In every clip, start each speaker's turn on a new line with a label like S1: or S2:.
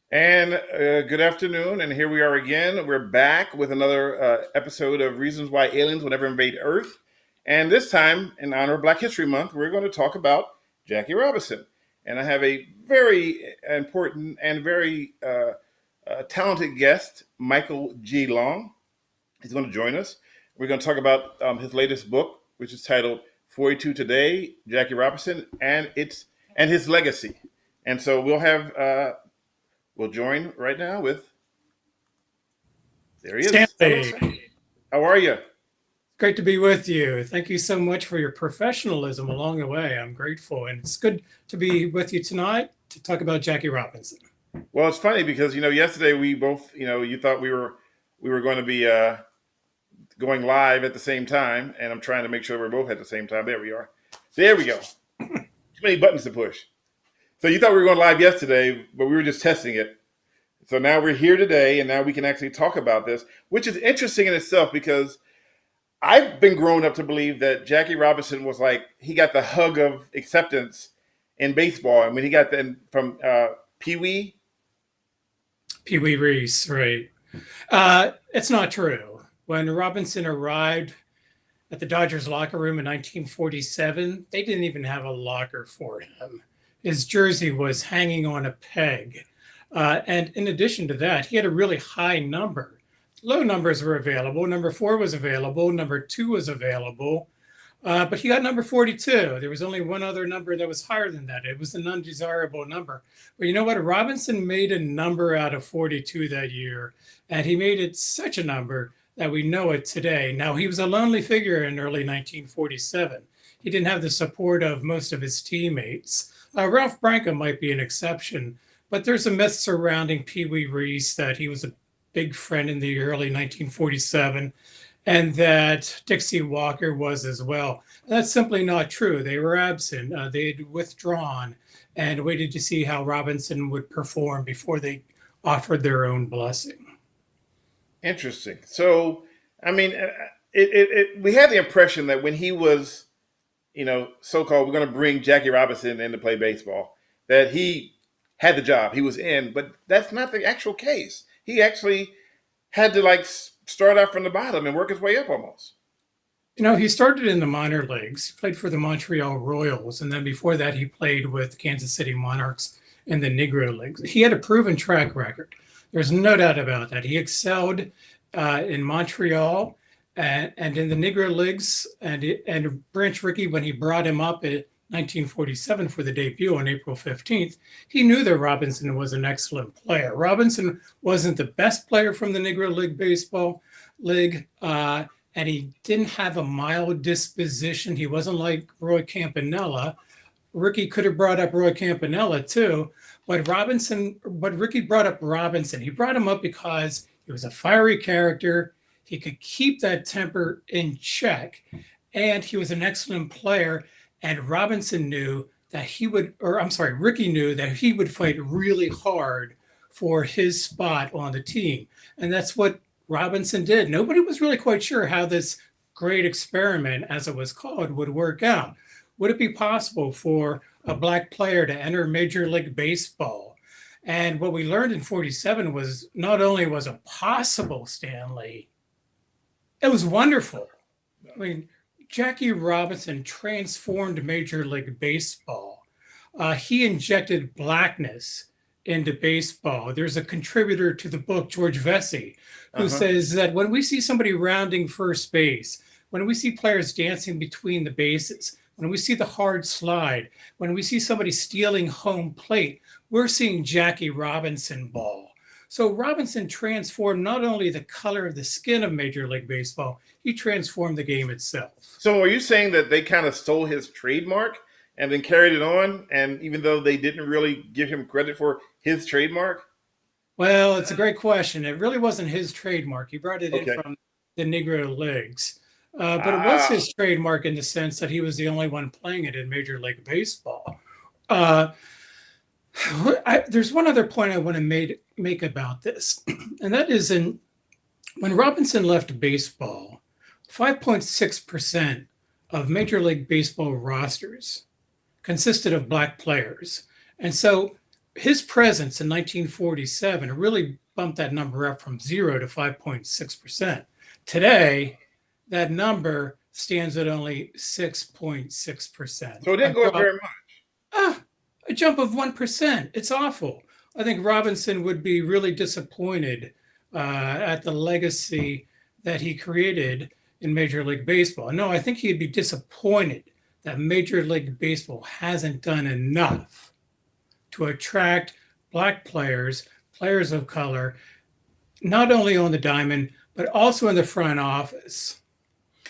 S1: And good afternoon. And here we are again. We're back with another episode of Reasons Why Aliens Will Never Invade Earth. And this time, in honor of Black History Month, we're going to talk about Jackie Robinson. And I have a very important and very talented guest, Michael G. Long. He's going to join us. We're going to talk about his latest book, which is titled 42 Today, Jackie Robinson, and his legacy. And so we'll join right now with, there he is. Hello,
S2: Stanley,
S1: sir. How are you?
S2: great to be with you. Thank you so much for your professionalism along the way. I'm grateful. And it's good to be with you tonight to talk about Jackie Robinson.
S1: Well, it's funny because yesterday we both you thought we were going to be going live at the same time, and I'm trying to make sure we're both at the same time. There we are. There we go. Too many buttons to push. So you thought we were going live yesterday, but we were just testing it. So now we're here today, and now we can actually talk about this, which is interesting in itself because I've been grown up to believe that Jackie Robinson was like he got the hug of acceptance in baseball. I mean, he got that from Pee Wee.
S2: Pee Wee Reese, right? It's not true. When Robinson arrived at the Dodgers locker room in 1947, they didn't even have a locker for him. His jersey was hanging on a peg. And in addition to that, he had a really high number. Low numbers were available. Number 4 was available. Number 2 was available. But he got number 42. There was only one other number that was higher than that. It was an undesirable number. But you know what? Robinson made a number out of 42 that year, and he made it such a number that we know it today. Now, he was a lonely figure in early 1947. He didn't have the support of most of his teammates. Ralph Branca might be an exception, but there's a myth surrounding Pee Wee Reese that he was a big friend in the early 1947 and that Dixie Walker was as well. That's simply not true. They were absent. They had withdrawn and waited to see how Robinson would perform before they offered their own blessing.
S1: Interesting. So, I mean, we had the impression that when he was, so-called, we're going to bring Jackie Robinson in to play baseball, that he had the job, he was in, but that's not the actual case. He actually had to start out from the bottom and work his way up almost.
S2: He started in the minor leagues, played for the Montreal Royals, and then before that, he played with Kansas City Monarchs in the Negro Leagues. He had a proven track record. There's no doubt about that. He excelled in Montreal and in the Negro Leagues. And Branch Rickey, when he brought him up in 1947 for the debut on April 15th, he knew that Robinson was an excellent player. Robinson wasn't the best player from the Negro League Baseball League. And he didn't have a mild disposition. He wasn't like Roy Campanella. Ricky could have brought up Roy Campanella too, but Ricky brought up Robinson. He brought him up because he was a fiery character. He could keep that temper in check, and he was an excellent player. And Robinson knew that Ricky knew that he would fight really hard for his spot on the team. And that's what Robinson did. Nobody was really quite sure how this great experiment, as it was called, would work out. Would it be possible for a black player to enter Major League Baseball? And what we learned in 47 was not only was it possible, Stanley, it was wonderful. I mean, Jackie Robinson transformed Major League Baseball. He injected blackness into baseball. There's a contributor to the book, George Vesey, who says that when we see somebody rounding first base, when we see players dancing between the bases, when we see the hard slide, when we see somebody stealing home plate, we're seeing Jackie Robinson ball. So Robinson transformed not only the color of the skin of Major League Baseball, he transformed the game itself.
S1: So are you saying that they kind of stole his trademark and then carried it on? And even though they didn't really give him credit for his trademark?
S2: Well, it's a great question. It really wasn't his trademark. He brought it in
S1: Okay.
S2: from the Negro Leagues. But it was
S1: Ah,
S2: his trademark in the sense that he was the only one playing it in Major League Baseball. Uh, there's one other point I want to make about this, and that is when Robinson left baseball, 5.6% of Major League Baseball rosters consisted of black players. And so his presence in 1947 really bumped that number up from 0 to 5.6%. Today, that number stands at only
S1: So
S2: 6.6%.
S1: it didn't go up very much.
S2: Ah, a jump of 1%. It's awful. I think Robinson would be really disappointed at the legacy that he created in Major League Baseball. No, I think he'd be disappointed that Major League Baseball hasn't done enough to attract black players, players of color, not only on the diamond, but also in the front office.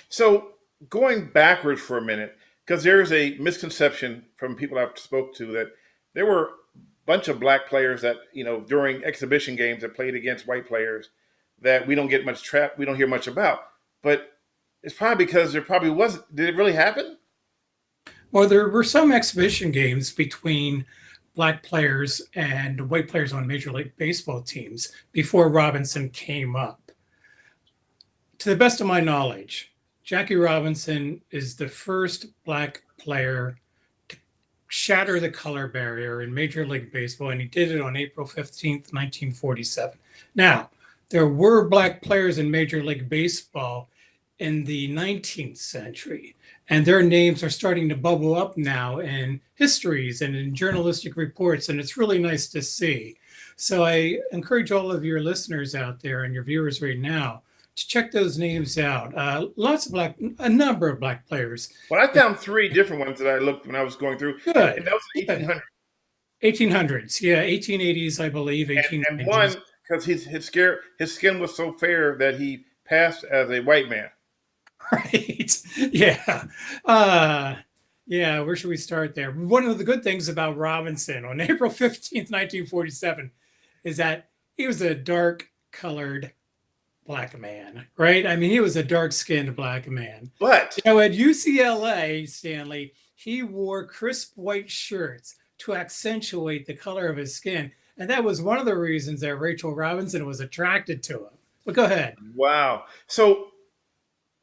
S1: So going backwards for a minute, because there is a misconception from people I've spoke to that there were a bunch of black players that during exhibition games that played against white players that we don't get much we don't hear much about. But it's probably because there probably wasn't. Did it really happen?
S2: Well, there were some exhibition games between black players and white players on Major League Baseball teams before Robinson came up. To the best of my knowledge, Jackie Robinson is the first black player to shatter the color barrier in Major League Baseball, and he did it on April 15th, 1947. Now, there were black players in Major League Baseball in the 19th century, and their names are starting to bubble up now in histories and in journalistic reports, and it's really nice to see. So I encourage all of your listeners out there and your viewers right now to check those names out. A number of black players.
S1: Well, I found three different ones that I looked when I was going through.
S2: Good.
S1: And that was 1800.
S2: 1800s, yeah, 1880s, I believe, 1890s.
S1: And one, because his skin was so fair that he passed as a white man.
S2: Right. Yeah. Yeah. Where should we start there? One of the good things about Robinson on April 15th, 1947, is that he was a dark colored black man, right? I mean, he was a dark skinned black man.
S1: But
S2: at UCLA, Stanley, he wore crisp white shirts to accentuate the color of his skin. And that was one of the reasons that Rachel Robinson was attracted to him. But go ahead.
S1: Wow. So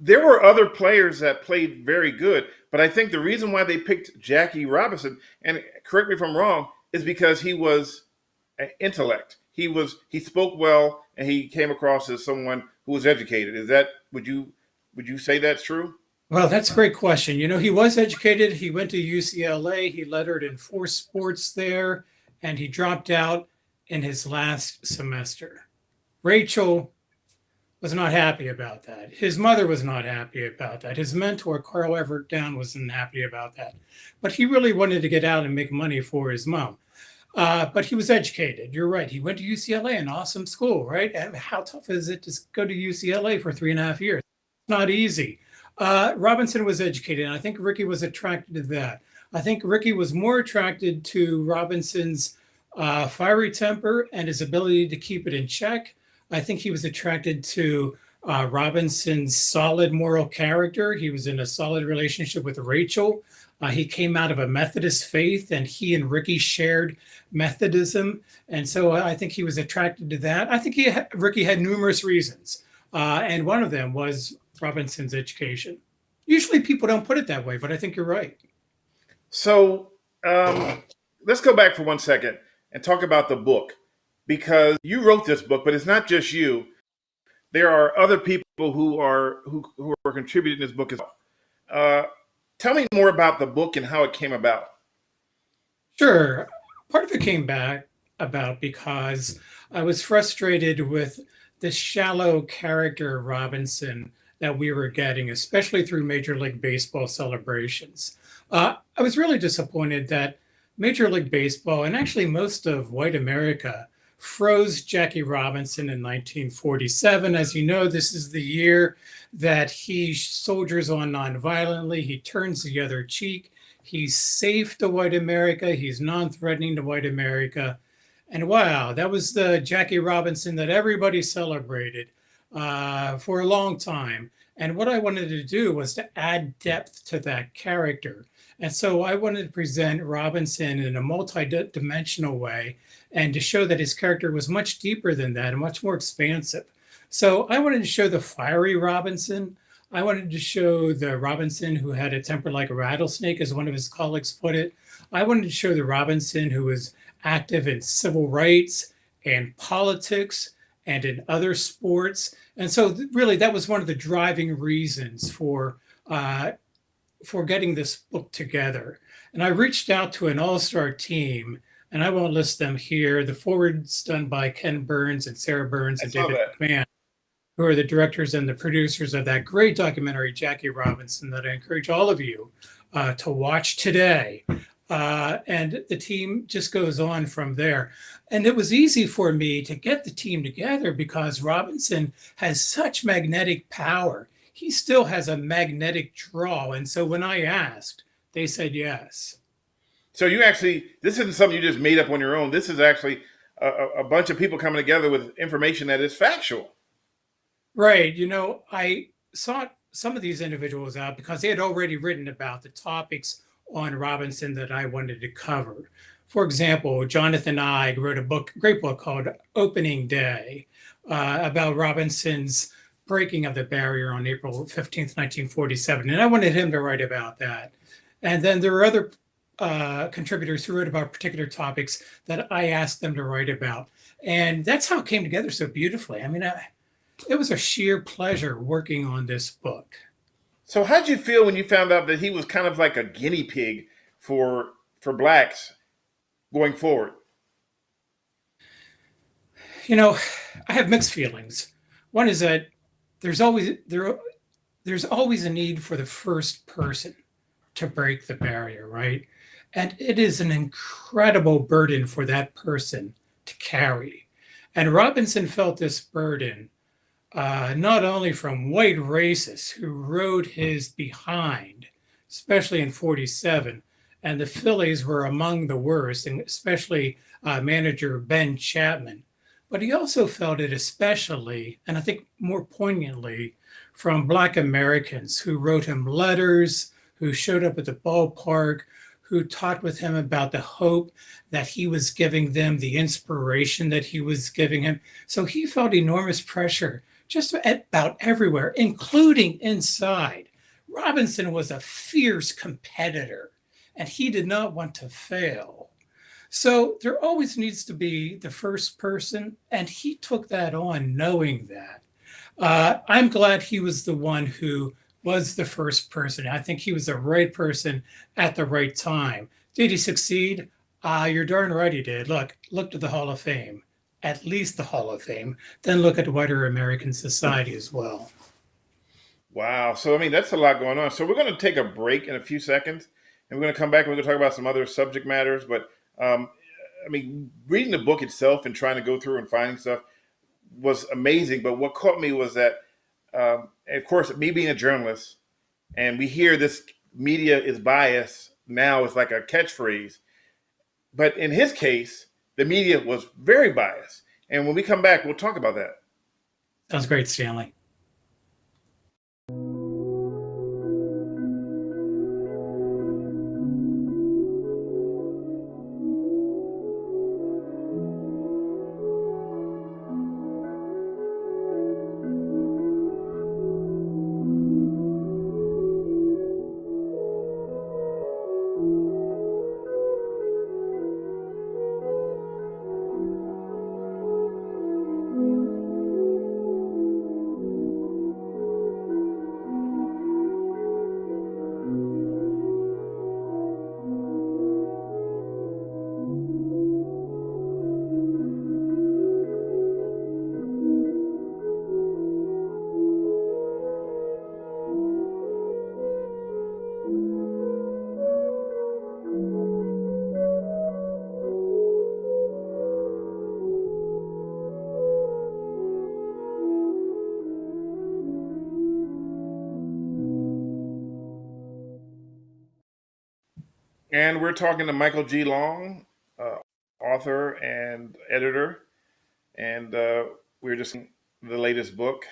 S1: there were other players that played very good, but I think the reason why they picked Jackie Robinson, and correct me if I'm wrong, is because he was an intellect. He spoke well, and he came across as someone who was educated. Would you say that's true?
S2: Well, that's a great question. He was educated. He went to UCLA. He lettered in 4 sports there, and he dropped out in his last semester. Rachel was not happy about that. His mother was not happy about that. His mentor, Carl Everett Down, wasn't happy about that. But he really wanted to get out and make money for his mom. But he was educated. You're right. He went to UCLA, an awesome school, right? And how tough is it to go to UCLA for 3.5 years? It's not easy. Robinson was educated, and I think Ricky was attracted to that. I think Ricky was more attracted to Robinson's fiery temper and his ability to keep it in check. I think he was attracted to Robinson's solid moral character. He was in a solid relationship with Rachel. He came out of a Methodist faith, and he and Ricky shared Methodism. And so I think he was attracted to that. I think Ricky had numerous reasons. And one of them was Robinson's education. Usually people don't put it that way, but I think you're right.
S1: So let's go back for 1 second and talk about the book, because you wrote this book, but it's not just you. There are other people who are contributing to this book as well. Tell me more about the book and how it came about.
S2: Sure. Part of it came about because I was frustrated with the shallow character of Robinson that we were getting, especially through Major League Baseball celebrations. I was really disappointed that Major League Baseball, and actually most of white America, froze Jackie Robinson in 1947. As you know, this is the year that he soldiers on nonviolently. He turns the other cheek. He's safe to white America. He's non-threatening to white America. And wow, that was the Jackie Robinson that everybody celebrated for a long time. And what I wanted to do was to add depth to that character. And so I wanted to present Robinson in a multi-dimensional way and to show that his character was much deeper than that and much more expansive. So I wanted to show the fiery Robinson. I wanted to show the Robinson who had a temper like a rattlesnake, as one of his colleagues put it. I wanted to show the Robinson who was active in civil rights and politics and in other sports. And so, really, that was one of the driving reasons for getting this book together. And I reached out to an all-star team, and I won't list them here. The forward's done by Ken Burns and Sarah Burns
S1: I
S2: and
S1: saw
S2: David
S1: that.
S2: McMahon, who are the directors and the producers of that great documentary, Jackie Robinson, that I encourage all of you to watch today. And the team just goes on from there. And it was easy for me to get the team together because Robinson has such magnetic power. He still has a magnetic draw. And so when I asked, they said yes.
S1: So you actually, this isn't something you just made up on your own. This is actually a bunch of people coming together with information that is factual.
S2: Right. I sought some of these individuals out because they had already written about the topics on Robinson that I wanted to cover. For example, Jonathan Eig wrote a great book called Opening Day, about Robinson's breaking of the barrier on April 15th, 1947. And I wanted him to write about that. And then there are other contributors who wrote about particular topics that I asked them to write about. And that's how it came together so beautifully. It was a sheer pleasure working on this book.
S1: So how did you feel when you found out that he was kind of like a guinea pig for blacks going forward?
S2: I have mixed feelings. One is that there's always a need for the first person to break the barrier, right? And it is an incredible burden for that person to carry. And Robinson felt this burden not only from white racists who rode his behind, especially in 47, and the Phillies were among the worst, and especially manager Ben Chapman. But he also felt it especially, and I think more poignantly, from Black Americans who wrote him letters, who showed up at the ballpark, who talked with him about the hope that he was giving them, the inspiration that he was giving him. So he felt enormous pressure just about everywhere, including inside. Robinson was a fierce competitor, and he did not want to fail. So there always needs to be the first person, and he took that on knowing that. I'm glad he was the one who was the first person. I think he was the right person at the right time. Did he succeed? You're darn right he did. Look to the Hall of Fame, at least the Hall of Fame. Then look at wider American society as well.
S1: Wow. So, that's a lot going on. So, we're going to take a break in a few seconds and we're going to come back and we're going to talk about some other subject matters. But, reading the book itself and trying to go through and finding stuff was amazing. But what caught me was that, of course, me being a journalist, and we hear this media is biased now, it's like a catchphrase. But in his case, the media was very biased. And when we come back, we'll talk about that.
S2: Sounds great, Stanley.
S1: And we're talking to Michael G. Long, author and editor. And we're just the latest book.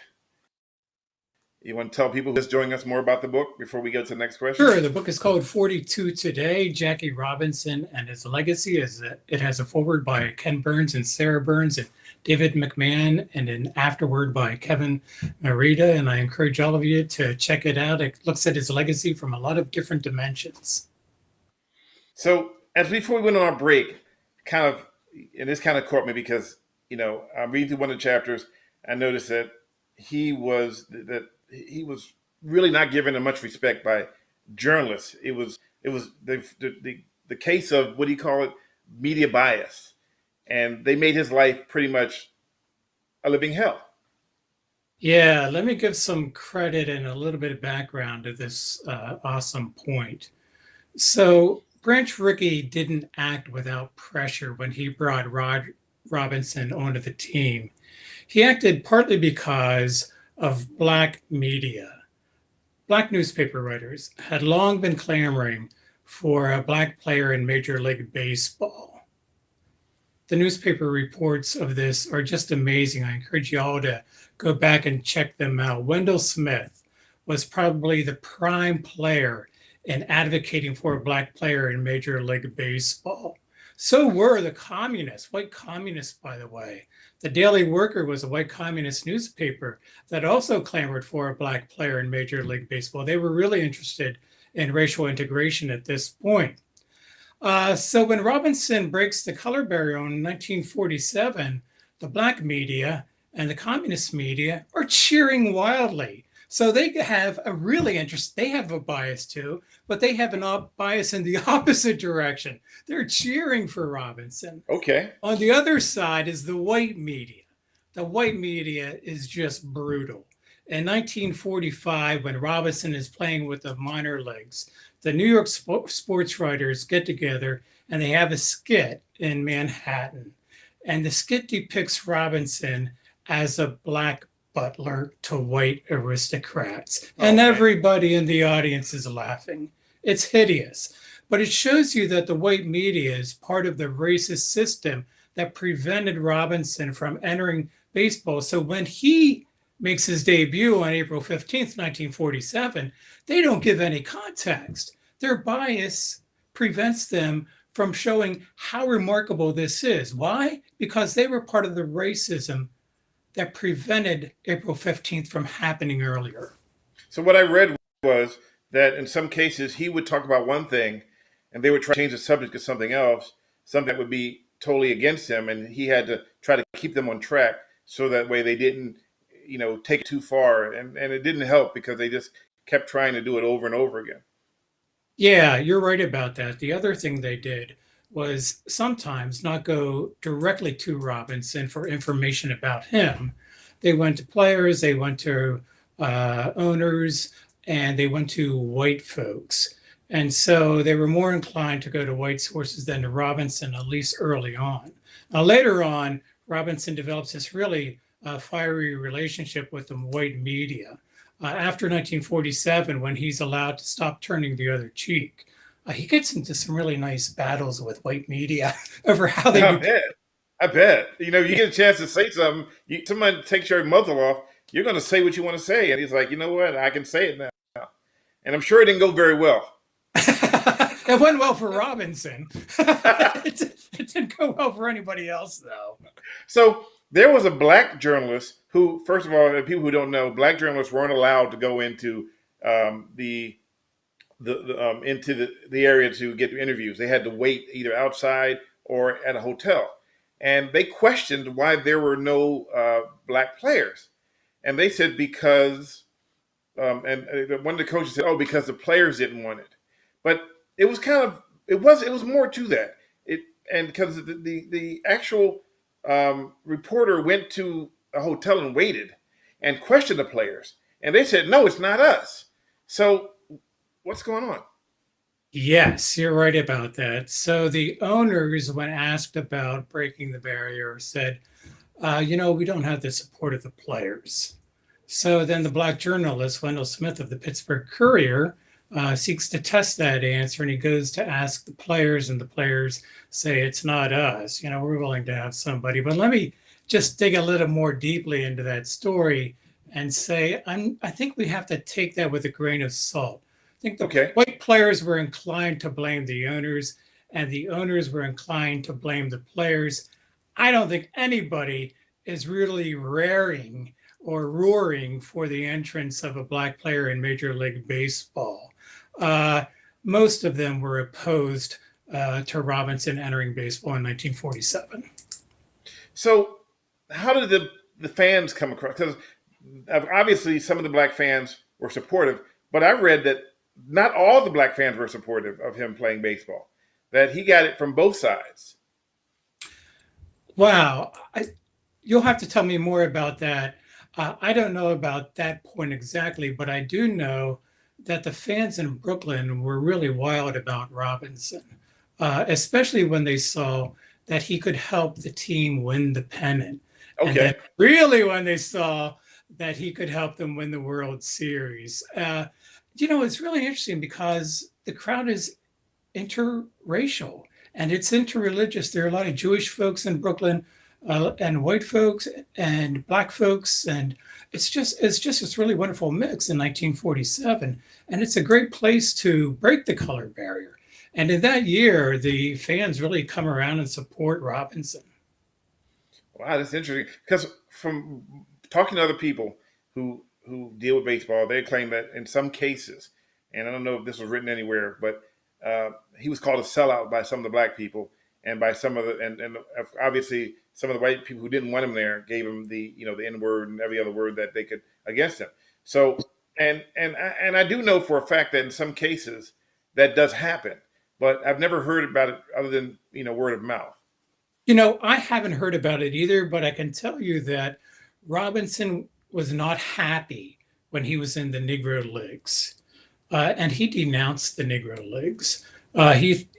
S1: You want to tell people who's joining us more about the book before we get to the next question?
S2: Sure. The book is called 42 Today, Jackie Robinson and His Legacy. It has a foreword by Ken Burns and Sarah Burns and David McMahon, and an afterword by Kevin Merida. And I encourage all of you to check it out. It looks at his legacy from a lot of different dimensions.
S1: So, as before we went on our break, kind of, and this kind of caught me because I'm reading through one of the chapters. I noticed that he was really not given much respect by journalists. It was the case of, what do you call it, media bias, and they made his life pretty much a living hell.
S2: Yeah, let me give some credit and a little bit of background to this awesome point. So, Branch Rickey didn't act without pressure when he brought Robinson onto the team. He acted partly because of Black media. Black newspaper writers had long been clamoring for a Black player in Major League Baseball. The newspaper reports of this are just amazing. I encourage you all to go back and check them out. Wendell Smith was probably the prime player in advocating for a Black player in Major League Baseball. So were the communists, white communists, by the way. The Daily Worker was a white communist newspaper that also clamored for a Black player in Major League Baseball. They were really interested in racial integration at this point. So when Robinson breaks the color barrier in 1947, the Black media and the communist media are cheering wildly. So they have a really interest. They have a bias too, but they have an bias in the opposite direction. They're cheering for Robinson.
S1: Okay.
S2: On the other side is the white media. The white media is just brutal. In 1945, when Robinson is playing with the minor leagues, the New York sports writers get together and they have a skit in Manhattan. And the skit depicts Robinson as a Black butler to white aristocrats. And
S1: Okay.
S2: everybody in the audience is laughing. It's hideous. But it shows you that the white media is part of the racist system that prevented Robinson from entering baseball. So when he makes his debut on April 15th, 1947, they don't give any context. Their bias prevents them from showing how remarkable this is. Why? Because they were part of the racism that prevented April 15th from happening earlier.
S1: So what I read was that in some cases he would talk about one thing, and they would try to change the subject to something else, something that would be totally against him, and he had to try to keep them on track so that way they didn't, take it too far, and it didn't help because they just kept trying to do it over and over again.
S2: Yeah, you're right about that. The other thing they did was sometimes not go directly to Robinson for information about him. They went to players, they went to owners, and they went to white folks. And so they were more inclined to go to white sources than to Robinson, at least early on. Now, later on, Robinson develops this really fiery relationship with the white media. After 1947, when he's allowed to stop turning the other cheek, he gets into some really nice battles with white media over how they
S1: I
S2: do.
S1: bet. I bet. You get a chance to say something. Someone takes your muzzle off. You're going to say what you want to say, and he's like, you know what? I can say it now. And I'm sure it didn't go very well.
S2: It went well for Robinson. It didn't go well for anybody else, though.
S1: So there was a Black journalist who, first of all, people who don't know, Black journalists weren't allowed to go into the area to get interviews. They had to wait either outside or at a hotel, and they questioned why there were no Black players, and they said because, and one of the coaches said, "Oh, because the players didn't want it," but it was kind of it was more to that. And because the actual reporter went to a hotel and waited and questioned the players, and they said, "No, it's not us." So what's going on?
S2: Yes, you're right about that. So the owners, when asked about breaking the barrier, said, we don't have the support of the players. So then the Black journalist, Wendell Smith of the Pittsburgh Courier, seeks to test that answer, and he goes to ask the players, and the players say, it's not us. We're willing to have somebody. But let me just dig a little more deeply into that story and say, I think we have to take that with a grain of salt. I think the
S1: Okay.
S2: white players were inclined to blame the owners, and the owners were inclined to blame the players. I don't think anybody is really raring or roaring for the entrance of a Black player in Major League Baseball. Uh, Most of them were opposed to Robinson entering baseball in 1947.
S1: So, how did the fans come across? Because obviously, some of the black fans were supportive, but I read that not all the black fans were supportive of him playing baseball. That he got it from both sides.
S2: Wow. You'll have to tell me more about that. I don't know about that point exactly, but I do know that the fans in Brooklyn were really wild about Robinson, especially when they saw that he could help the team win the pennant. And then,
S1: Okay.
S2: really, when they saw that he could help them win the World Series. It's really interesting because the crowd is interracial and it's interreligious. There are a lot of Jewish folks in Brooklyn, and white folks and black folks, and it's just this really wonderful mix in 1947, and it's a great place to break the color barrier. And in that year, the fans really come around and support Robinson.
S1: Wow, that's interesting. Because from talking to other people who deal with baseball, they claim that in some cases, and I don't know if this was written anywhere, but he was called a sellout by some of the black people, and by some of the and obviously some of the white people who didn't want him there gave him the N word and every other word that they could against him. So and I do know for a fact that in some cases that does happen, but I've never heard about it other than word of mouth.
S2: I haven't heard about it either, but I can tell you that Robinson was not happy when he was in the Negro Leagues, and he denounced the Negro Leagues.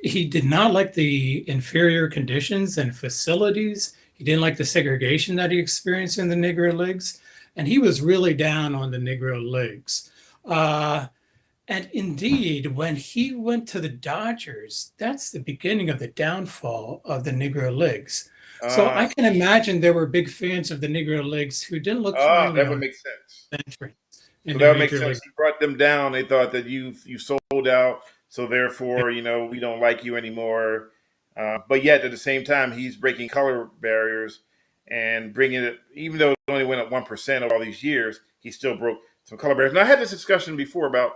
S2: He did not like the inferior conditions and facilities. He didn't like the segregation that he experienced in the Negro Leagues, and he was really down on the Negro Leagues. Uh, and indeed, when he went to the Dodgers, that's the beginning of the downfall of the Negro Leagues. So
S1: Uh,
S2: I can imagine there were big fans of the Negro Leagues who didn't look kindly
S1: that would
S2: on
S1: make sense.
S2: entrance
S1: So
S2: into
S1: that would make
S2: Major
S1: sense.
S2: League.
S1: He brought them down. They thought that you sold out, so therefore we don't like you anymore. But yet at the same time, he's breaking color barriers and bringing it. Even though it only went up 1% of all these years, he still broke some color barriers. Now I had this discussion before about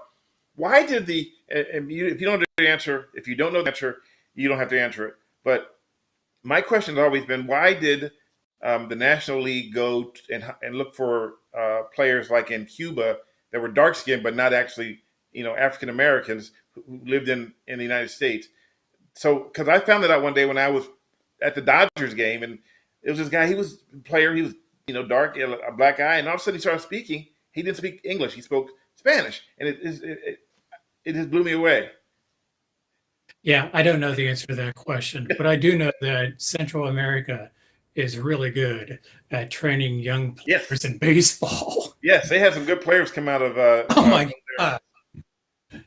S1: why did if you don't know the answer, if you don't know the answer, you don't have to answer it. But my question has always been why did the National League go and look for players like in Cuba that were dark skinned but not actually African Americans who lived in the United States. So because I found it out one day when I was at the Dodgers game, and it was this guy. He was a player. He was dark, a black guy, and all of a sudden he started speaking. He didn't speak English. He spoke Spanish, and it just blew me away.
S2: Yeah, I don't know the answer to that question, but I do know that Central America is really good at training young
S1: Yes,
S2: players in baseball.
S1: yes, they had some good players come out of
S2: Oh my
S1: there.
S2: God.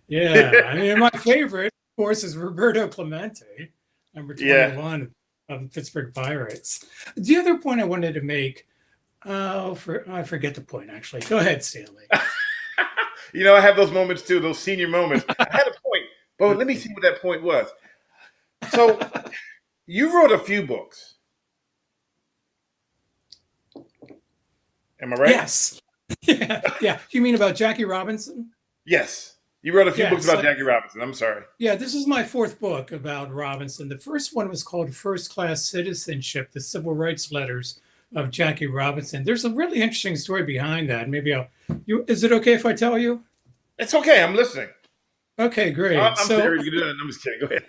S2: Yeah. I mean, my favorite, of course, is Roberto Clemente, number
S1: Yeah,
S2: 21 of the Pittsburgh Pirates. The other point I wanted to make, I forget the point actually. Go ahead, Stanley.
S1: I have those moments too, those senior moments. I had a point, but let me see what that point was. So you wrote a few books. Am I right?
S2: Yes. Yeah. Yeah. You mean about Jackie Robinson?
S1: Yes. You wrote a few books
S2: Yes.
S1: about Jackie Robinson. I'm sorry.
S2: Yeah, this is my fourth book about Robinson. The first one was called First Class Citizenship, the Civil Rights Letters of Jackie Robinson. There's a really interesting story behind that. Maybe is it okay if I tell you?
S1: It's okay. I'm listening.
S2: Okay, great.
S1: I'm
S2: So
S1: serious. I'm just kidding. Go ahead.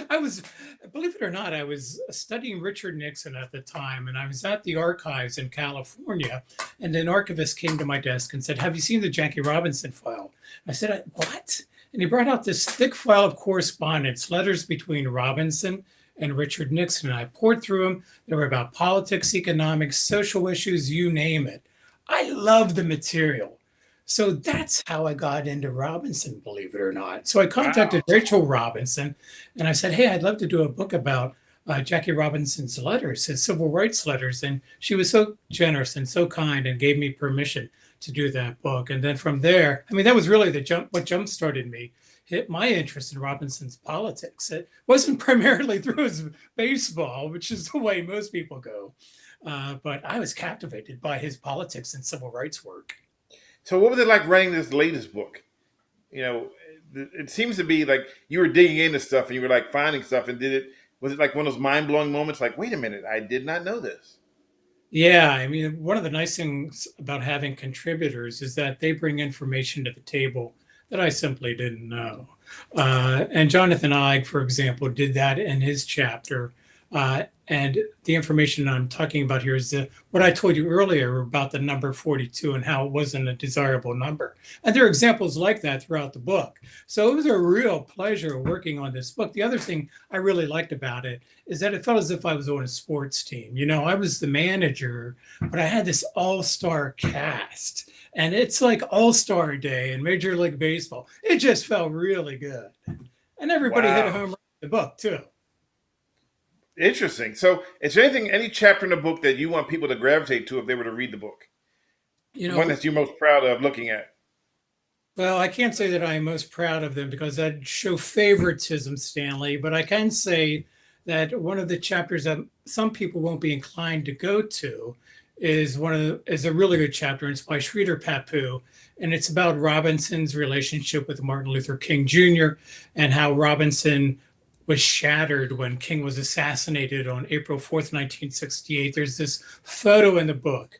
S2: I was, believe it or not, I was studying Richard Nixon at the time, and I was at the archives in California, and an archivist came to my desk and said, "Have you seen the Jackie Robinson file?" I said, "What?" And he brought out this thick file of correspondence, letters between Robinson and Richard Nixon. And I poured through them. They were about politics, economics, social issues, you name it. I love the material. So that's how I got into Robinson, believe it or not. So I contacted
S1: Wow.
S2: Rachel Robinson and I said, "Hey, I'd love to do a book about Jackie Robinson's letters, his civil rights letters." And she was so generous and so kind and gave me permission to do that book. And then from there, I mean, that was really what jump started me, hit my interest in Robinson's politics. It wasn't primarily through his baseball, which is the way most people go, but I was captivated by his politics and civil rights work.
S1: So what was it like writing this latest book? You know, it seems to be like you were digging into stuff and you were like finding stuff, and did it was it like one of those mind blowing moments? Like, wait a minute, I did not know this.
S2: Yeah, I mean, one of the nice things about having contributors is that they bring information to the table that I simply didn't know. And Jonathan Eig, for example, did that in his chapter. And the information I'm talking about here is what I told you earlier about the number 42 and how it wasn't a desirable number. And there are examples like that throughout the book. So it was a real pleasure working on this book. The other thing I really liked about it is that it felt as if I was on a sports team. You know, I was the manager, but I had this all-star cast. And it's like all-star day in Major League Baseball. It just felt really good. And everybody hit a
S1: Wow,
S2: home run in the book, too.
S1: interesting. So, is there anything, any chapter in the book that you want people to gravitate to if they were to read the book?
S2: You
S1: One
S2: know,
S1: that you're most proud of looking at?
S2: well, I can't say that I'm most proud of them because that'd show favoritism, Stanley, but I can say that one of the chapters that some people won't be inclined to go to is a really good chapter. And it's by Sridhar Papu, and it's about Robinson's relationship with Martin Luther King Jr. and how Robinson was shattered when King was assassinated on April 4th, 1968. There's this photo in the book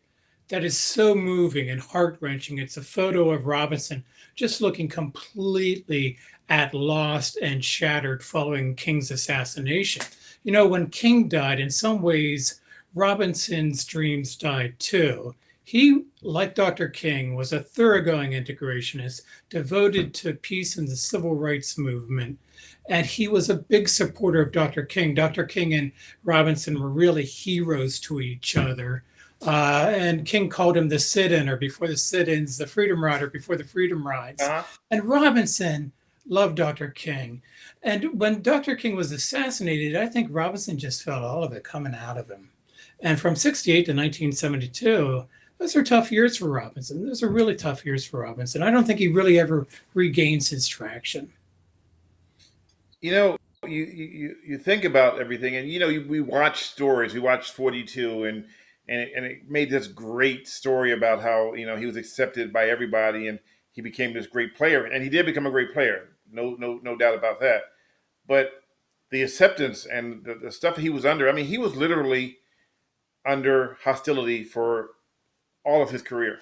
S2: that is so moving and heart wrenching. It's a photo of Robinson just looking completely at lost and shattered following King's assassination. You know, when King died, in some ways, Robinson's dreams died too. He, like Dr. King, was a thoroughgoing integrationist, devoted to peace and the civil rights movement. And he was a big supporter of Dr. King. Dr. King and Robinson were really heroes to each other. And King called him the sit-inner before the sit-ins, the freedom rider before the freedom rides.
S1: Uh-huh.
S2: And Robinson loved Dr. King. And when Dr. King was assassinated, I think Robinson just felt all of it coming out of him. And from 68 to 1972, those are tough years for Robinson. Those are really tough years for Robinson. I don't think he really ever regains his traction.
S1: You know, you think about everything, and we watch stories. We watched 42, and it made this great story about how he was accepted by everybody, and he became this great player, and he did become a great player. No doubt about that. But the acceptance and the stuff he was under. I mean, he was literally under hostility for all of his career.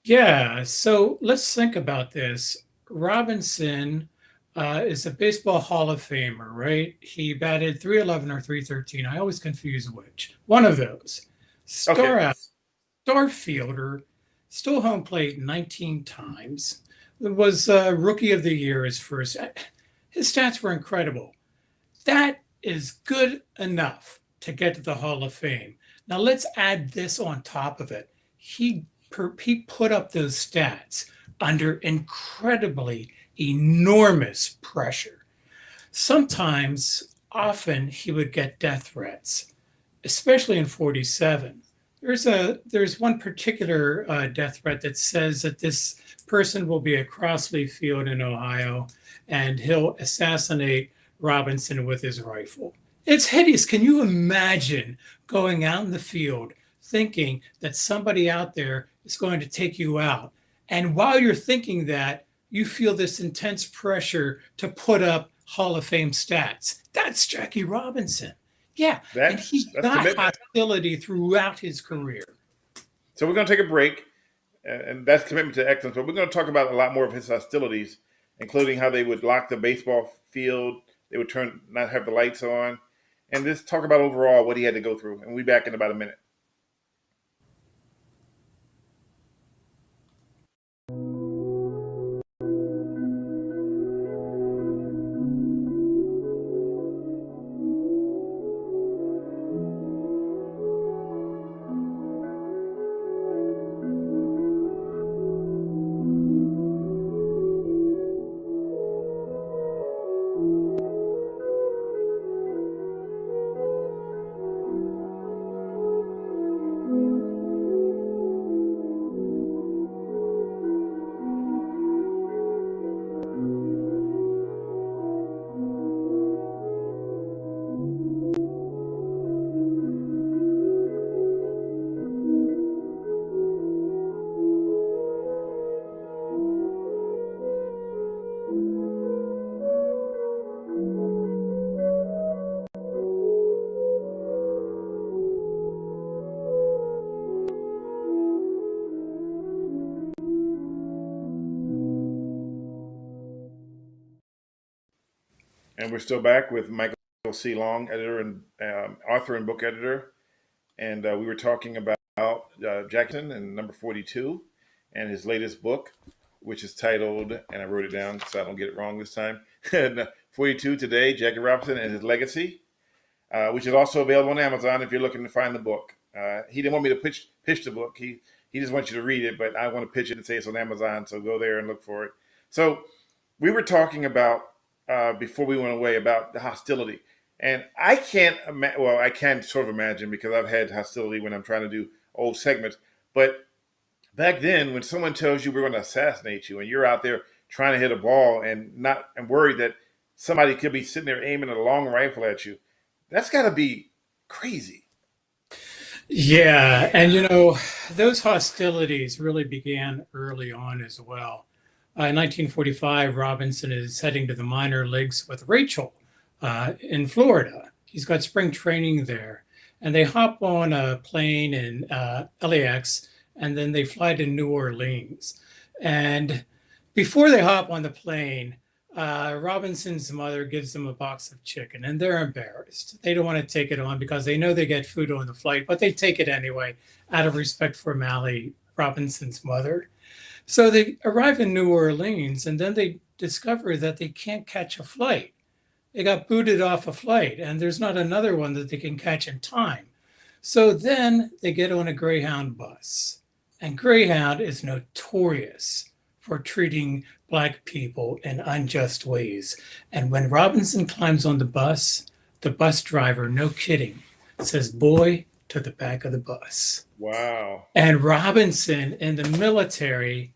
S2: Yeah, so let's think about this. Robinson is a baseball Hall of Famer, right? He batted 311 or 313. I always confuse which. One of those.
S1: Okay.
S2: Star fielder, stole home plate 19 times. Was rookie of the year his first. His stats were incredible. That is good enough to get to the Hall of Fame. Now let's add this on top of it. He put up those stats under incredibly enormous pressure. Sometimes, often, he would get death threats, especially in 47. There's one particular death threat that says that this person will be at Crossley Field in Ohio, and he'll assassinate Robinson with his rifle. It's hideous. Can you imagine going out in the field thinking that somebody out there is going to take you out? And while you're thinking that, you feel this intense pressure to put up Hall of Fame stats. That's Jackie Robinson. Yeah, and he
S1: That's
S2: got
S1: commitment.
S2: hostility throughout his career.
S1: So we're going to take a break, and that's commitment to excellence. But we're going to talk about a lot more of his hostilities, including how they would lock the baseball field, they would not have the lights on, and just talk about overall what he had to go through. And we'll be back in about a minute. And we're still back with Michael C. Long, editor and author and book editor. And we were talking about Jackson and number 42 and his latest book, which is titled, and I wrote it down so I don't get it wrong this time 42 Today, Jackie Robinson and His Legacy, which is also available on Amazon if you're looking to find the book. He didn't want me to pitch the book. He just wants you to read it, but I want to pitch it and say it's on Amazon, so go there and look for it. So we were talking about before we went away about the hostility, and I can't well, I can sort of imagine because I've had hostility when I'm trying to do old segments. But back then, when someone tells you we're going to assassinate you, and you're out there trying to hit a ball and worried that somebody could be sitting there aiming a long rifle at you, that's got to be crazy.
S2: Yeah, and those hostilities really began early on as well. In 1945, Robinson is heading to the minor leagues with Rachel in Florida. He's got spring training there, and they hop on a plane in LAX, and then they fly to New Orleans. And before they hop on the plane, Robinson's mother gives them a box of chicken, and they're embarrassed. They don't want to take it on because they know they get food on the flight, but they take it anyway out of respect for Mally, Robinson's mother. So they arrive in New Orleans, and then they discover that they can't catch a flight. They got booted off a flight, and there's not another one that they can catch in time. So then they get on a Greyhound bus, and Greyhound is notorious for treating Black people in unjust ways. And when Robinson climbs on the bus driver, no kidding, says, "Boy," to the back of the bus.
S1: Wow.
S2: And Robinson in the military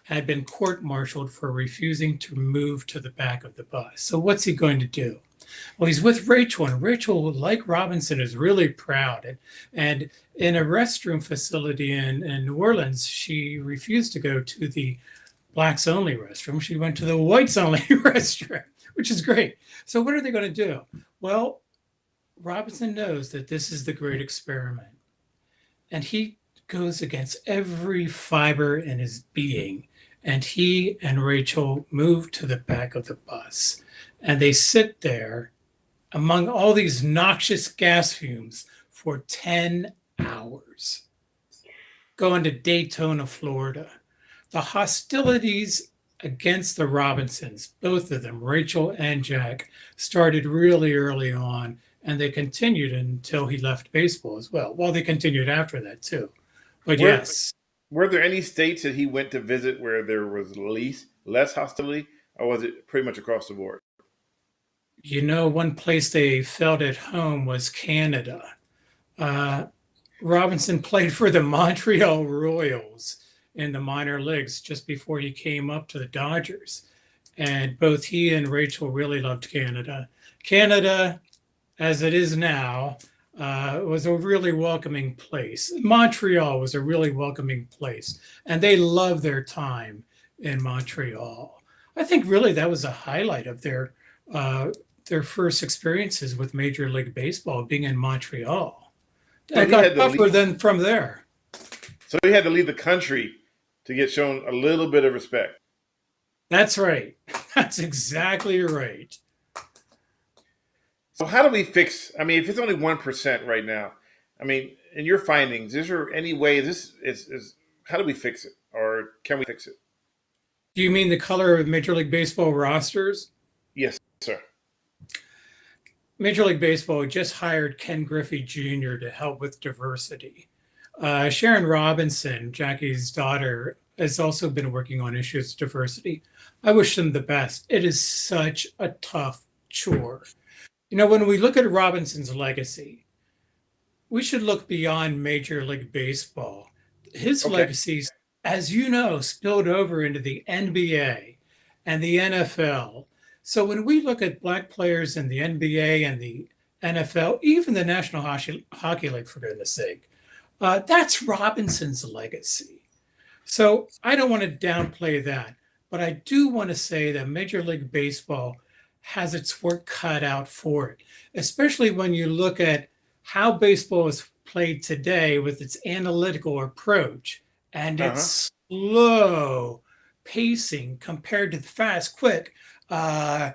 S2: had been court-martialed for refusing to move to the back of the bus. So what's he going to do? Well, he's with Rachel, and Rachel, like Robinson, is really proud. And in a restroom facility in New Orleans, she refused to go to the blacks only restroom. She went to the whites only restroom, which is great. So what are they going to do? Well, Robinson knows that this is the great experiment, and he goes against every fiber in his being. And he and Rachel move to the back of the bus, and they sit there among all these noxious gas fumes for 10 hours, going to Daytona, Florida. The hostilities against the Robinsons, both of them, Rachel and Jack, started really early on, and they continued until he left baseball as well. Well, they continued after that too. But
S1: Were,
S2: yes,
S1: were there any states that he went to visit where there was less hostility, or was it pretty much across the board?
S2: one place they felt at home was Canada. Uh, Robinson played for the Montreal Royals in the minor leagues just before he came up to the Dodgers. And both he and Rachel really loved Canada. Canada, as it is now, was a really welcoming place. Montreal was a really welcoming place, and they loved their time in Montreal. I think really that was a highlight of their first experiences with Major League Baseball, being in Montreal.
S1: So
S2: It
S1: he
S2: got
S1: had to
S2: tougher
S1: leave.
S2: than from there.
S1: So he had to leave the country to get shown a little bit of respect.
S2: That's right. That's exactly right.
S1: So how do we fix? I mean, if it's only 1% right now, I mean, in your findings, is there any way this is how do we fix it, or can we fix it?
S2: Do you mean the color of Major League Baseball rosters?
S1: Yes, sir.
S2: Major League Baseball just hired Ken Griffey Jr. to help with diversity. Sharon Robinson, Jackie's daughter, has also been working on issues of diversity. I wish them the best. It is such a tough chore. When we look at Robinson's legacy, we should look beyond Major League Baseball. His
S1: Okay.
S2: legacies, as you know, spilled over into the NBA and the NFL. So when we look at Black players in the NBA and the NFL, even the National Hockey League, for goodness sake, that's Robinson's legacy. So I don't want to downplay that, but I do want to say that Major League Baseball has its work cut out for it, especially when you look at how baseball is played today with its analytical approach and
S1: Uh huh.
S2: its slow pacing compared to the fast, quick, uh,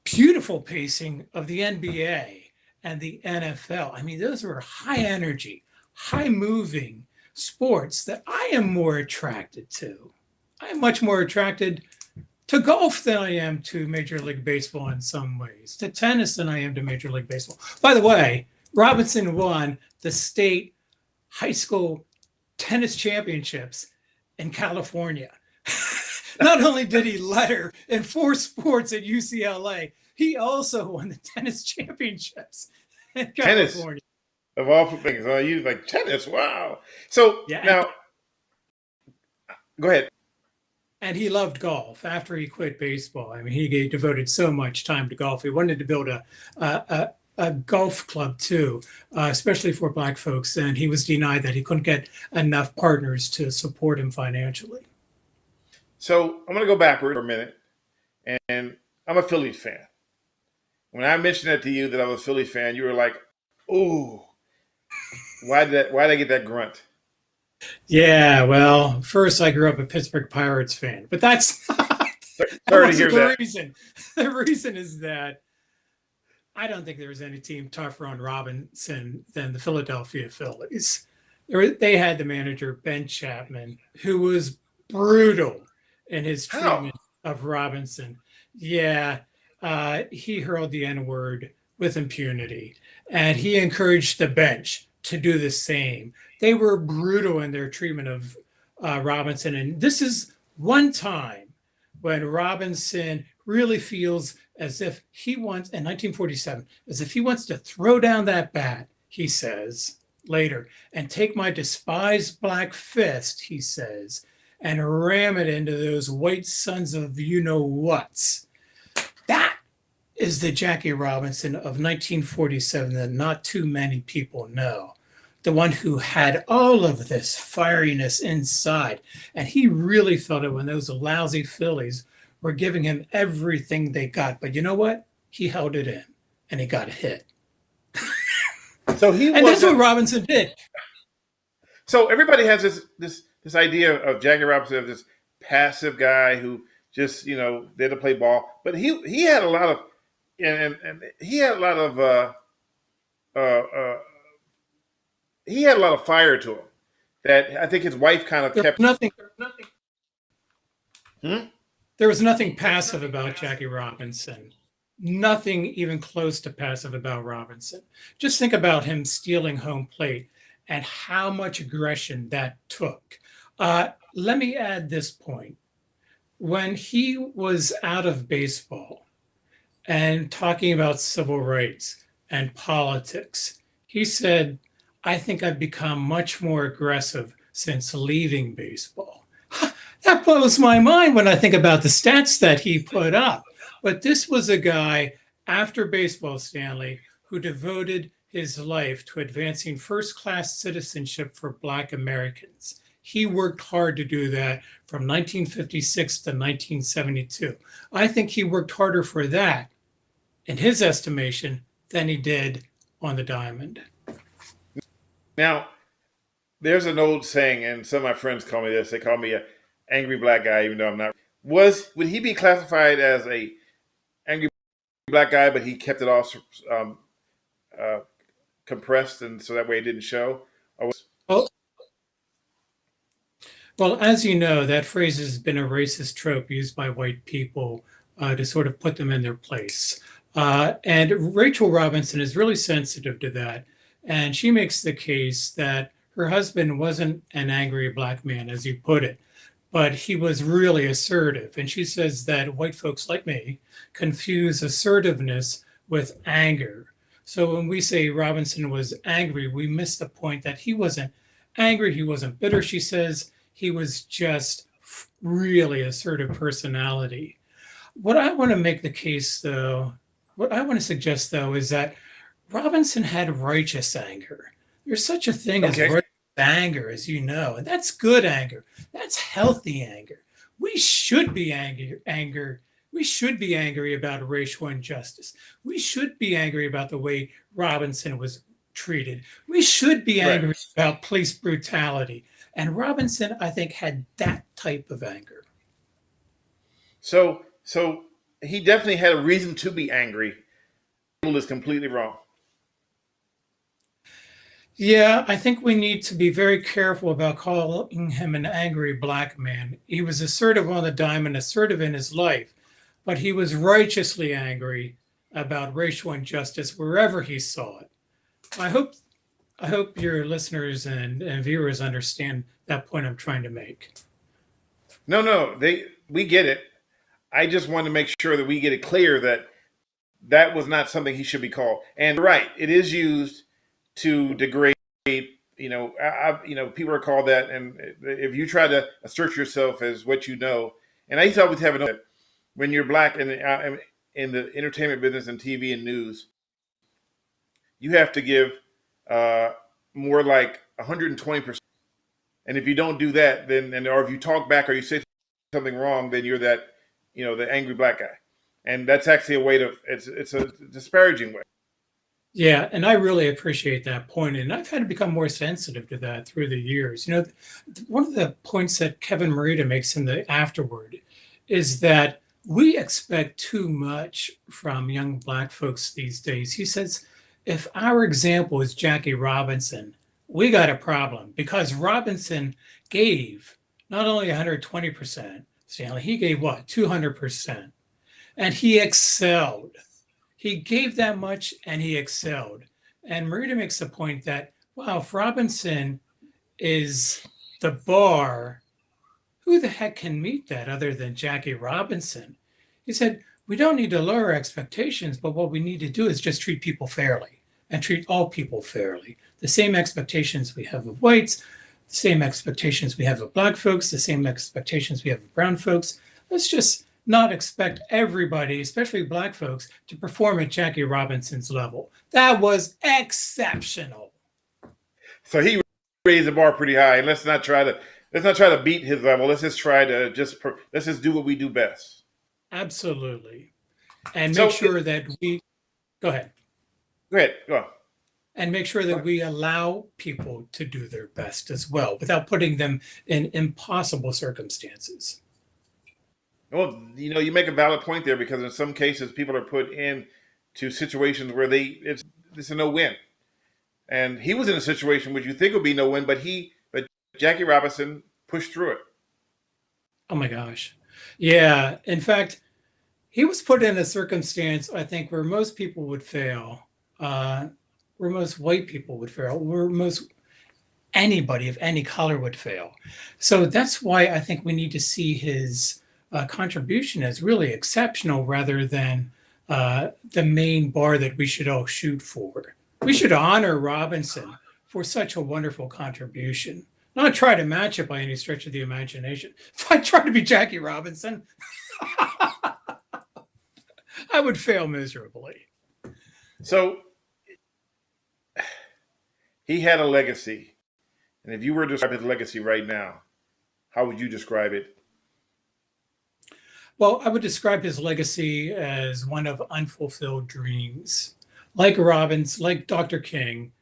S2: beautiful pacing of the NBA and the NFL. I mean, those were high energy, high moving sports that I am more attracted to. I am much more attracted to golf than I am to Major League Baseball in some ways, to tennis than I am to Major League Baseball. By the way, Robinson won the state high school tennis championships in California. Not only did he letter in four sports at UCLA, he also won the tennis championships in
S1: Tennis,
S2: California.
S1: of all things. You like tennis? Wow. So
S2: Yeah,
S1: now, go ahead.
S2: and he loved golf after he quit baseball. I mean, he devoted so much time to golf. He wanted to build a golf club too, especially for Black folks. And he was denied that. He couldn't get enough partners to support him financially.
S1: So I'm going to go backward for a minute, and I'm a Phillies fan. When I mentioned that to you that I was a Phillies fan, you were like, "Ooh, why did I get that grunt?"
S2: Yeah, well, first I grew up a Pittsburgh Pirates fan, but that's not, that
S1: Sorry to
S2: wasn't
S1: hear
S2: the
S1: that.
S2: reason. The reason is that I don't think there was any team tougher on Robinson than the Philadelphia Phillies. They had the manager, Ben Chapman, who was brutal in his
S1: How?
S2: treatment of Robinson. Yeah, he hurled the N word with impunity, and he encouraged the bench to do the same. They were brutal in their treatment of Robinson. And this is one time when Robinson really feels as if he wants, in 1947, as if he wants to throw down that bat, he says later, and take my despised black fist, he says, and ram it into those white sons of you know whats. That is the Jackie Robinson of 1947 that not too many people know. The one who had all of this fieriness inside. And he really felt it when those lousy Phillies were giving him everything they got. But you know what? He held it in and he got a hit.
S1: So he
S2: And that's what
S1: wasn't.
S2: Robinson did.
S1: So everybody has this idea of Jackie Robinson as this passive guy who just there to play ball, but he had a lot of and he had a lot of uh, uh, he had a lot of fire to him that I think his wife kind of
S2: There
S1: kept.
S2: was nothing
S1: Hmm?
S2: there was nothing passive about Jackie Robinson. Nothing even close to passive about Robinson. Just think about him stealing home plate and how much aggression that took. Let me add this point. When he was out of baseball and talking about civil rights and politics, he said, I think I've become much more aggressive since leaving baseball. That blows my mind when I think about the stats that he put up. But this was a guy after baseball, Stanley, who devoted his life to advancing first class citizenship for Black Americans. He worked hard to do that from 1956 to 1972. I think he worked harder for that, in his estimation, than he did on the diamond.
S1: Now, there's an old saying, and some of my friends call me this. They call me a angry black guy, even though I'm not. Would he be classified as a angry black guy, but he kept it all um, uh, compressed, and so that way it didn't show? Or was,
S2: Well, Well, as you know, that phrase has been a racist trope used by white people to sort of put them in their place. And Rachel Robinson is really sensitive to that. And she makes the case that her husband wasn't an angry black man, as you put it, but he was really assertive. And she says that white folks like me confuse assertiveness with anger. So when we say Robinson was angry, we miss the point that he wasn't angry, he wasn't bitter. She says he was just really assertive personality. What I want to make the case, though, what I want to suggest, though, is that Robinson had righteous anger. There's such a thing as
S1: okay.
S2: righteous anger, as you know, and that's good anger. That's healthy anger. We should be angry. We should be angry about racial injustice. We should be angry about the way Robinson was treated. We should be
S1: Right.
S2: angry about police brutality. And Robinson, I think, had that type of anger.
S1: So he definitely had a reason to be angry. Is completely wrong.
S2: Yeah, I think we need to be very careful about calling him an angry black man. He was assertive on the dime and assertive in his life, but he was righteously angry about racial injustice wherever he saw it. I hope I hope your listeners and viewers understand that point I'm trying to make.
S1: No, no, they we get it. I just want to make sure that we get it clear that that was not something he should be called. And right, it is used to degrade. People are called that. And if you try to assert yourself as what you know, and I used to always have it that when you're black and in the entertainment business and TV and news, you have to give uh, more like 120%. And if you don't do that, then or if you talk back or you say something wrong, then you're that the angry black guy, and that's actually a way to it's a disparaging way.
S2: Yeah, and I really appreciate that point, and I've had to become more sensitive to that through the years. One of the points that Kevin Morita makes in the afterword is that we expect too much from young black folks these days. He says, if our example is Jackie Robinson, we got a problem because Robinson gave not only 120%, Stanley, he gave what, 200%, and he excelled. He gave that much and he excelled. And Marita makes the point that, wow, if Robinson is the bar, who the heck can meet that other than Jackie Robinson? He said, we don't need to lower expectations, but what we need to do is just treat people fairly and treat all people fairly. The same expectations we have of whites, the same expectations we have of black folks, the same expectations we have of brown folks. Let's just not expect everybody, especially black folks, to perform at Jackie Robinson's level. That was exceptional.
S1: So he raised the bar pretty high, and let's not try to beat his level. Let's just try to let's just do what we do best.
S2: Absolutely. And make
S1: So
S2: sure that we go ahead.
S1: go ahead, go
S2: And make sure that
S1: on.
S2: we allow people to do their best as well without putting them in impossible circumstances.
S1: Well, you make a valid point there because in some cases people are put in to situations where it's a no win. And he was in a situation which you think would be no win, but Jackie Robinson pushed through it.
S2: Oh my gosh. Yeah. In fact, he was put in a circumstance, I think, where most people would fail, uh, where most white people would fail, where most anybody of any color would fail. So that's why I think we need to see his contribution as really exceptional rather than the main bar that we should all shoot for. We should honor Robinson for such a wonderful contribution. Not try to match it by any stretch of the imagination. If I tried to be Jackie Robinson, I would fail miserably.
S1: So he had a legacy. And if you were to describe his legacy right now, how would you describe it?
S2: Well, I would describe his legacy as one of unfulfilled dreams. Like Robbins, like Dr. King,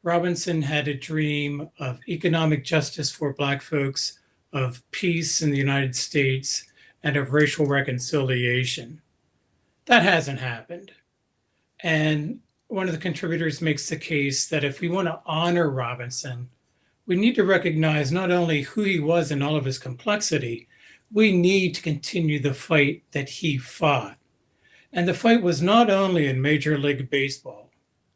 S2: Robinson had a dream of economic justice for Black folks, of peace in the United States, and of racial reconciliation. That hasn't happened. And one of the contributors makes the case that if we want to honor Robinson, we need to recognize not only who he was in all of his complexity, we need to continue the fight that he fought. And the fight was not only in Major League Baseball,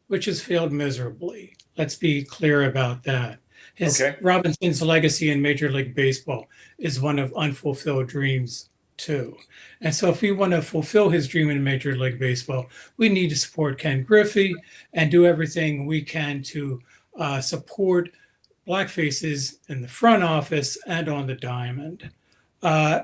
S2: which has failed miserably. Let's be clear about that. His
S1: Okay.
S2: Robinson's legacy in Major League Baseball is one of unfulfilled dreams too. And so if we want to fulfill his dream in Major League Baseball, we need to support Ken Griffey and do everything we can to support black faces in the front office and on the diamond. Uh,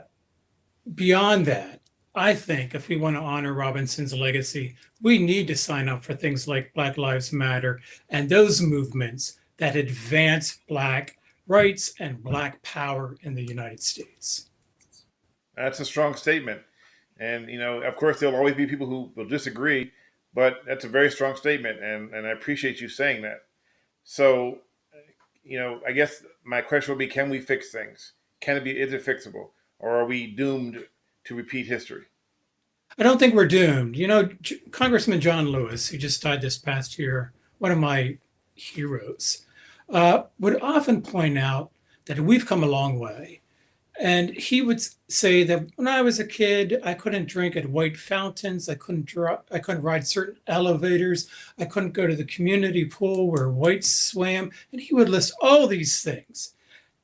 S2: Beyond that, I think if we want to honor Robinson's legacy, we need to sign up for things like Black Lives Matter and those movements that advance Black rights and Black power in the United States.
S1: That's a strong statement. And, of course, there'll always be people who will disagree, but that's a very strong statement. And I appreciate you saying that. So, I guess my question would be, can we fix things? Is it fixable? Or are we doomed to repeat history?
S2: I don't think we're doomed. Congressman John Lewis, who just died this past year, one of my heroes, would often point out that we've come a long way. And he would say that when I was a kid, I couldn't drink at white fountains. I couldn't ride certain elevators. I couldn't go to the community pool where whites swam. And he would list all these things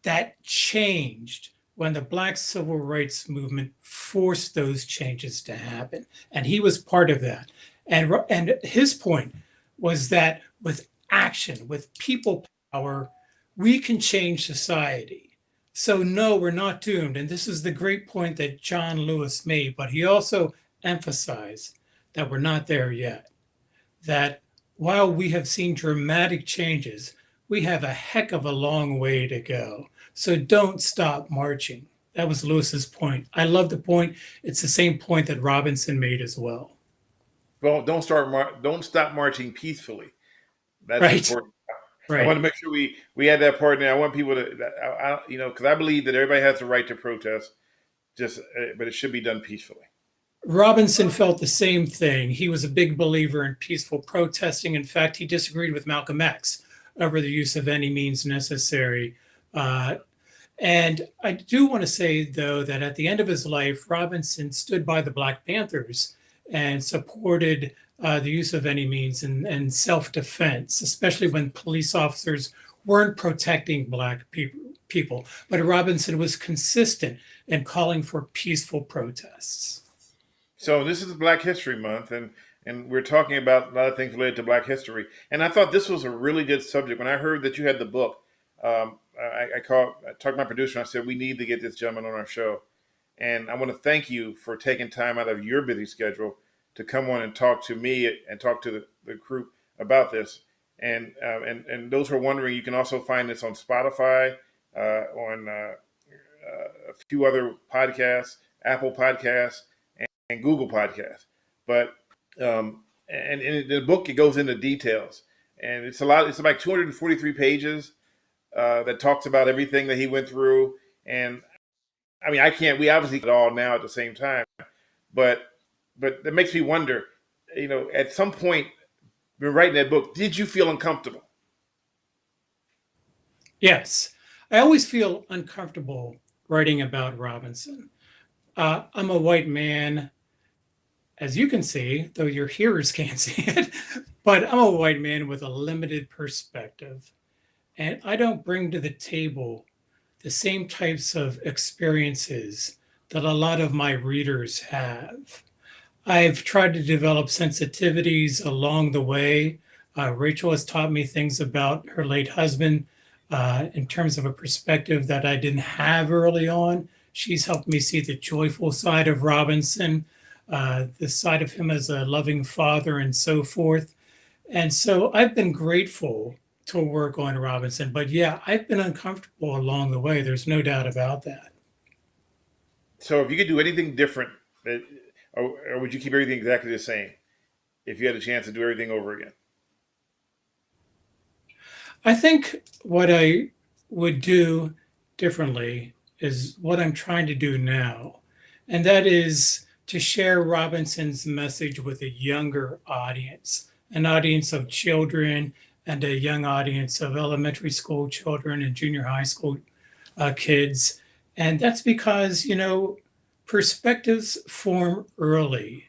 S2: that changed when the Black Civil Rights Movement forced those changes to happen. And he was part of that. And his point was that with action, with people power, we can change society. So, no, we're not doomed. And this is the great point that John Lewis made, but he also emphasized that we're not there yet. That while we have seen dramatic changes, we have a heck of a long way to go. So don't stop marching. That was Lewis's point. I love the point. It's the same point that Robinson made as well.
S1: Well, don't stop marching peacefully. That's
S2: Right,
S1: important. I want
S2: right.
S1: to make sure we add that part in there. I want people to, because I believe that everybody has the right to protest, just but it should be done peacefully.
S2: Robinson felt the same thing. He was a big believer in peaceful protesting. In fact, he disagreed with Malcolm X over the use of any means necessary. Uh, And I do want to say, though, that at the end of his life, Robinson stood by the Black Panthers and supported the use of any means and self defense, especially when police officers weren't protecting Black people. But Robinson was consistent in calling for peaceful protests.
S1: So this is Black History Month, and we're talking about a lot of things related to Black history. And I thought this was a really good subject. When I heard that you had the book, I talked to my producer and I said we need to get this gentleman on our show. And I want to thank you for taking time out of your busy schedule to come on and talk to me and talk to the group about this. And those who are wondering, you can also find this on Spotify, on a few other podcasts, Apple Podcasts, and Google Podcasts. But and in the book, it goes into details, and it's a lot. It's like 243 pages that talks about everything that he went through. And I mean, I can't. We obviously it all now at the same time, but that makes me wonder. At some point, when writing that book, did you feel uncomfortable?
S2: Yes, I always feel uncomfortable writing about Robinson. I'm a white man, as you can see, though your hearers can't see it, but I'm a white man with a limited perspective. And I don't bring to the table the same types of experiences that a lot of my readers have. I've tried to develop sensitivities along the way. Rachel has taught me things about her late husband in terms of a perspective that I didn't have early on. She's helped me see the joyful side of Robinson, the side of him as a loving father, and so forth. And so I've been grateful to work on Robinson. But yeah, I've been uncomfortable along the way. There's no doubt about that.
S1: So, if you could do anything different, or would you keep everything exactly the same if you had a chance to do everything over again?
S2: I think what I would do differently is what I'm trying to do now, and that is to share Robinson's message with a younger audience, an audience of children and a young audience of elementary school children and junior high school kids. And that's because, perspectives form early.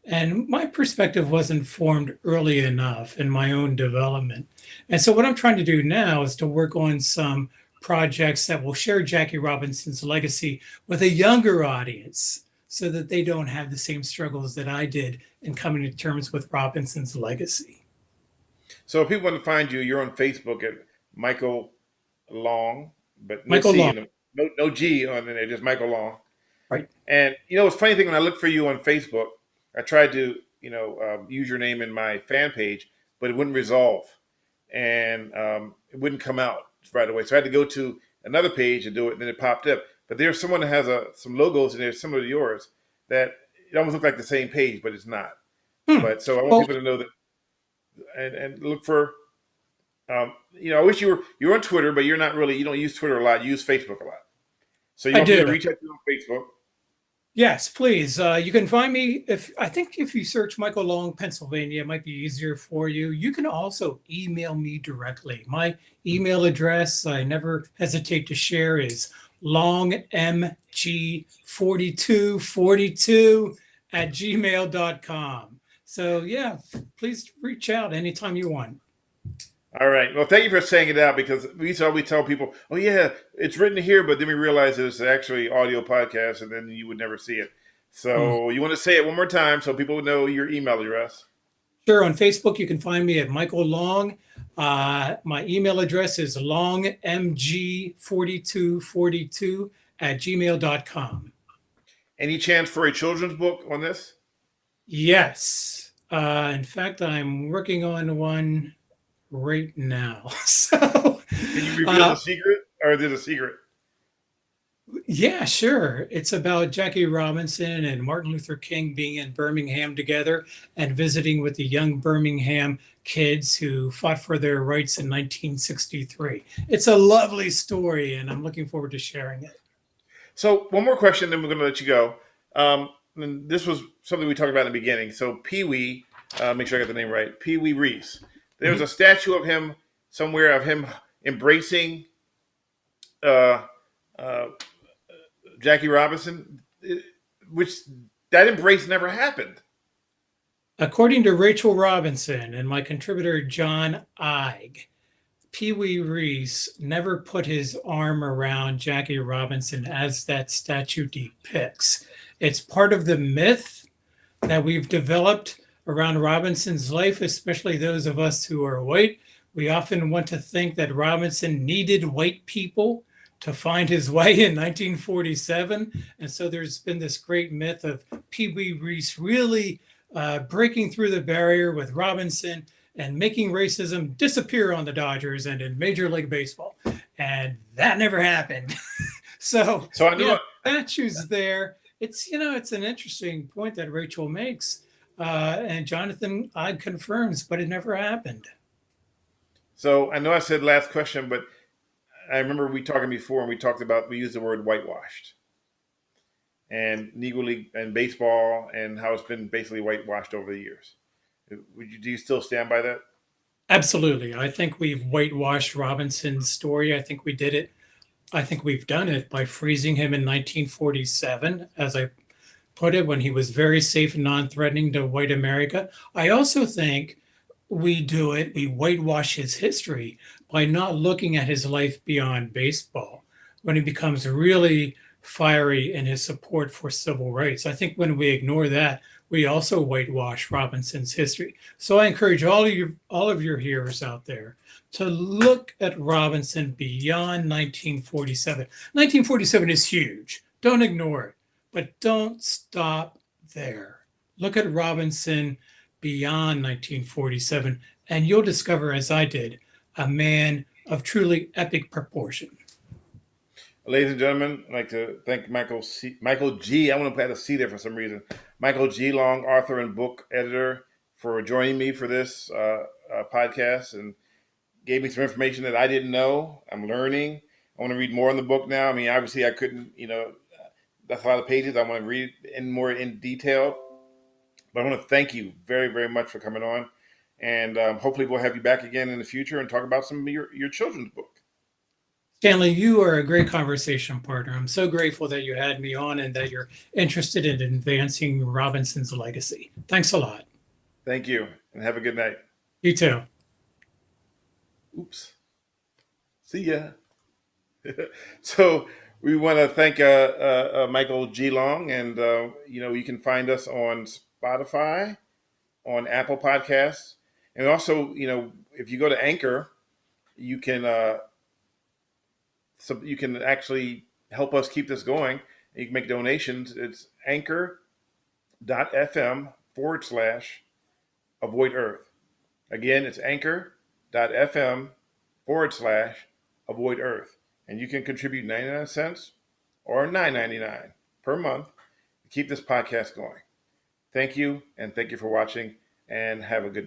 S2: And my perspective wasn't formed early enough in my own development. And so, what I'm trying to do now is to work on some projects that will share Jackie Robinson's legacy with a younger audience so that they don't have the same struggles that I did in coming to terms with Robinson's legacy.
S1: So, if people want to find you, you're on Facebook at Michael Long, but no
S2: Michael
S1: C
S2: Long,
S1: and no G on there, just Michael Long.
S2: right?
S1: And it's a funny thing when I look for you on Facebook, I tried to use your name in my fan page, but it wouldn't resolve, and it wouldn't come out right away. So I had to go to another page and do it, and then it popped up. But there's someone that has some logos in there similar to yours that it almost look like the same page, but it's not.
S2: Hmm.
S1: But so I want
S2: Well,
S1: people to know that and look for. I wish you were on Twitter, but you don't use Twitter a lot. You use Facebook a lot. So you
S2: I
S1: want people
S2: do.
S1: to reach out to you on Facebook.
S2: Yes, please. You can find me if I think if you search Michael Long, Pennsylvania, it might be easier for you. You can also email me directly. My email address, I never hesitate to share, is longmg4242 at gmail.com. So, yeah, please reach out anytime you want.
S1: All right. Well, thank you for saying it out because we always tell people, "Oh yeah, it's written here," but then we realize that it's actually audio podcast, and then you would never see it.
S2: Mm.
S1: So you want to say it one more time so people would know your email address.
S2: Sure, on Facebook, you can find me at Michael Long. My email address is longmg4242 at gmail.com.
S1: Any chance for a children's book on this?
S2: Yes. In fact, I'm working on one right now. So,
S1: Can you reveal the
S2: uh,
S1: secret, or is it a secret?
S2: yeah, sure. It's about Jackie Robinson and Martin Luther King being in Birmingham together and visiting with the young Birmingham kids who fought for their rights in 1963. It's a lovely story, and I'm looking forward to sharing it.
S1: So one more question, then we're going to let you go. And this was something we talked about in the beginning. So Pee Wee, make sure I got the name right. Pee Wee Reese. There's
S2: Mhm.
S1: a statue of him somewhere of him embracing uh, uh, Jackie Robinson, which that embrace never happened.
S2: According to Rachel Robinson and my contributor John Eig, Pee Wee Reese never put his arm around Jackie Robinson as that statue depicts. It's part of the myth that we've developed around Robinson's life, especially those of us who are white. We often want to think that Robinson needed white people to find his way in 1947. And so there's been this great myth of Pee Wee Reese really breaking through the barrier with Robinson and making racism disappear on the Dodgers and in Major League Baseball. And that never happened. So,
S1: So I
S2: yeah,
S1: know.
S2: statues there. It's an interesting point that Rachel makes, and Jonathan Odd confirms, but it never happened.
S1: So I know I said last question, but I remember we talking before, and we used the word whitewashed and Negro League and baseball and how it's been basically whitewashed over the years. Do you still stand by that?
S2: Absolutely. I think we've whitewashed Robinson's story. I think we did it. I think we've done it by freezing him in 1947, as I put it, when he was very safe and non threatening to white America. I also think we whitewash his history by not looking at his life beyond baseball when he becomes really fiery in his support for civil rights. I think when we ignore that, we also whitewash Robinson's history. So I encourage all of your hearers out there to look at Robinson beyond 1947. 1947 is huge. Don't ignore it, but don't stop there. Look at Robinson beyond 1947, and you'll discover, as I did, a man of truly epic proportion.
S1: Ladies and gentlemen, I'd like to thank Michael G. I want to add a C there for some reason. Michael G. Long, author and book editor, for joining me for this podcast and gave me some information that I didn't know. I'm learning. I want to read more in the book now. I mean, obviously, I couldn't. That's a lot of pages. I want to read in more in detail. But I want to thank you very, very much for coming on, and hopefully, we'll have you back again in the future and talk about some of your children's book.
S2: Stanley, you are a great conversation partner. I'm so grateful that you had me on and that you're interested in advancing Robinson's legacy. Thanks a lot.
S1: Thank you, and have a good night.
S2: You too.
S1: Oops. See ya. So we want to thank Michael G. Long, and you can find us on Spotify, on Apple Podcasts, and also if you go to Anchor, you can you can actually help us keep this going. You can make donations. It's anchor.fm/avoid Earth. Again, it's anchor.fm/avoid Earth. And you can contribute 99 cents or $9.99 per month to keep this podcast going. Thank you, and thank you for watching, and have a good